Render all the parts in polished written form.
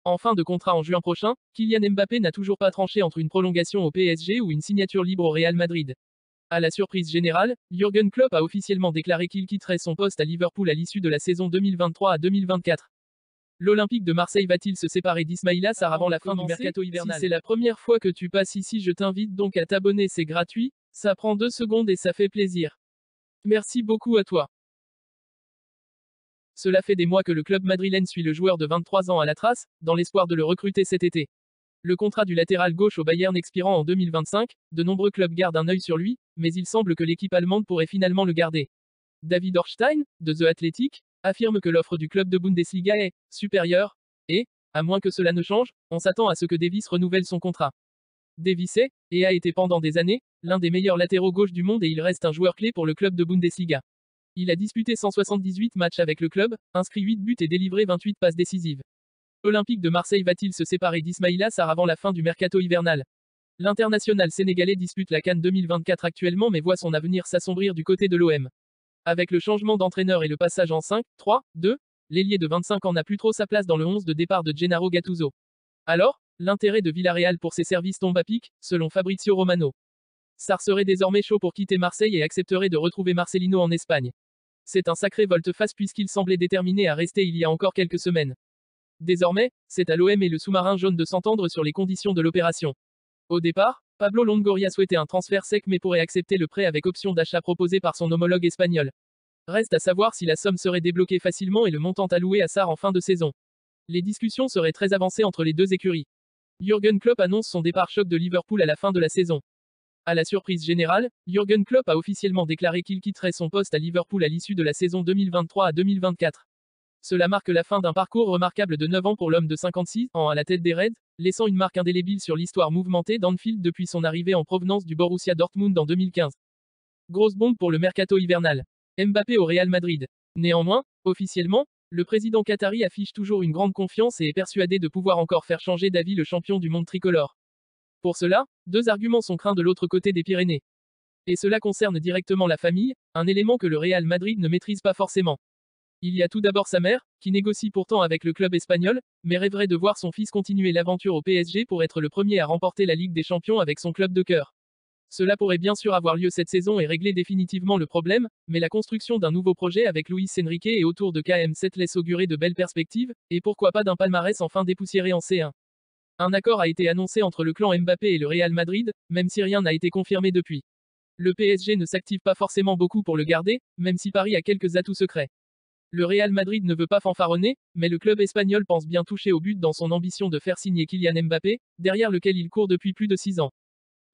En fin de contrat en juin prochain, Kylian Mbappé n'a toujours pas tranché entre une prolongation au PSG ou une signature libre au Real Madrid. À la surprise générale, Jürgen Klopp a officiellement déclaré qu'il quitterait son poste à Liverpool à l'issue de la saison 2023 à 2024. L'Olympique de Marseille va-t-il se séparer d'Ismaïla Sarr avant la fin du mercato hivernal? Si c'est la première fois que tu passes ici, je t'invite donc à t'abonner, c'est gratuit, ça prend 2 secondes et ça fait plaisir. Merci beaucoup à toi. Cela fait des mois que le club madrilène suit le joueur de 23 ans à la trace, dans l'espoir de le recruter cet été. Le contrat du latéral gauche au Bayern expirant en 2025, de nombreux clubs gardent un œil sur lui, mais il semble que l'équipe allemande pourrait finalement le garder. David Ornstein, de The Athletic, affirme que l'offre du club de Bundesliga est supérieure, et, à moins que cela ne change, on s'attend à ce que Davis renouvelle son contrat. Davis est, et a été pendant des années, l'un des meilleurs latéraux gauche du monde et il reste un joueur clé pour le club de Bundesliga. Il a disputé 178 matchs avec le club, inscrit 8 buts et délivré 28 passes décisives. Olympique de Marseille va-t-il se séparer d'Ismaïla Sarr avant la fin du mercato hivernal? L'international sénégalais dispute la CAN 2024 actuellement mais voit son avenir s'assombrir du côté de l'OM. Avec le changement d'entraîneur et le passage en 5-3-2, l'ailier de 25 ans n'a plus trop sa place dans le 11 de départ de Gennaro Gattuso. Alors, l'intérêt de Villarreal pour ses services tombe à pic, selon Fabrizio Romano. Sarr serait désormais chaud pour quitter Marseille et accepterait de retrouver Marcelino en Espagne. C'est un sacré volte-face puisqu'il semblait déterminé à rester il y a encore quelques semaines. Désormais, c'est à l'OM et le sous-marin jaune de s'entendre sur les conditions de l'opération. Au départ, Pablo Longoria souhaitait un transfert sec mais pourrait accepter le prêt avec option d'achat proposé par son homologue espagnol. Reste à savoir si la somme serait débloquée facilement et le montant alloué à Sarr en fin de saison. Les discussions seraient très avancées entre les deux écuries. Jürgen Klopp annonce son départ choc de Liverpool à la fin de la saison. À la surprise générale, Jürgen Klopp a officiellement déclaré qu'il quitterait son poste à Liverpool à l'issue de la saison 2023 à 2024. Cela marque la fin d'un parcours remarquable de 9 ans pour l'homme de 56 ans à la tête des Reds, laissant une marque indélébile sur l'histoire mouvementée d'Anfield depuis son arrivée en provenance du Borussia Dortmund en 2015. Grosse bombe pour le mercato hivernal. Mbappé au Real Madrid. Néanmoins, officiellement, le président qatari affiche toujours une grande confiance et est persuadé de pouvoir encore faire changer d'avis le champion du monde tricolore. Pour cela, 2 arguments sont craints de l'autre côté des Pyrénées. Et cela concerne directement la famille, un élément que le Real Madrid ne maîtrise pas forcément. Il y a tout d'abord sa mère, qui négocie pourtant avec le club espagnol, mais rêverait de voir son fils continuer l'aventure au PSG pour être le premier à remporter la Ligue des Champions avec son club de cœur. Cela pourrait bien sûr avoir lieu cette saison et régler définitivement le problème, mais la construction d'un nouveau projet avec Luis Enrique et autour de KM7 laisse augurer de belles perspectives, et pourquoi pas d'un palmarès enfin dépoussiéré en C1. Un accord a été annoncé entre le clan Mbappé et le Real Madrid, même si rien n'a été confirmé depuis. Le PSG ne s'active pas forcément beaucoup pour le garder, même si Paris a quelques atouts secrets. Le Real Madrid ne veut pas fanfaronner, mais le club espagnol pense bien toucher au but dans son ambition de faire signer Kylian Mbappé, derrière lequel il court depuis plus de 6 ans.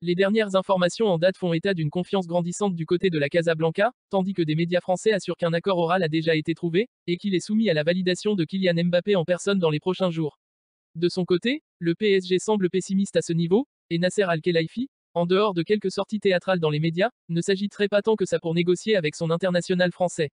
Les dernières informations en date font état d'une confiance grandissante du côté de la Casablanca, tandis que des médias français assurent qu'un accord oral a déjà été trouvé, et qu'il est soumis à la validation de Kylian Mbappé en personne dans les prochains jours. De son côté, le PSG semble pessimiste à ce niveau, et Nasser Al-Khelaifi, en dehors de quelques sorties théâtrales dans les médias, ne s'agiterait pas tant que ça pour négocier avec son international français.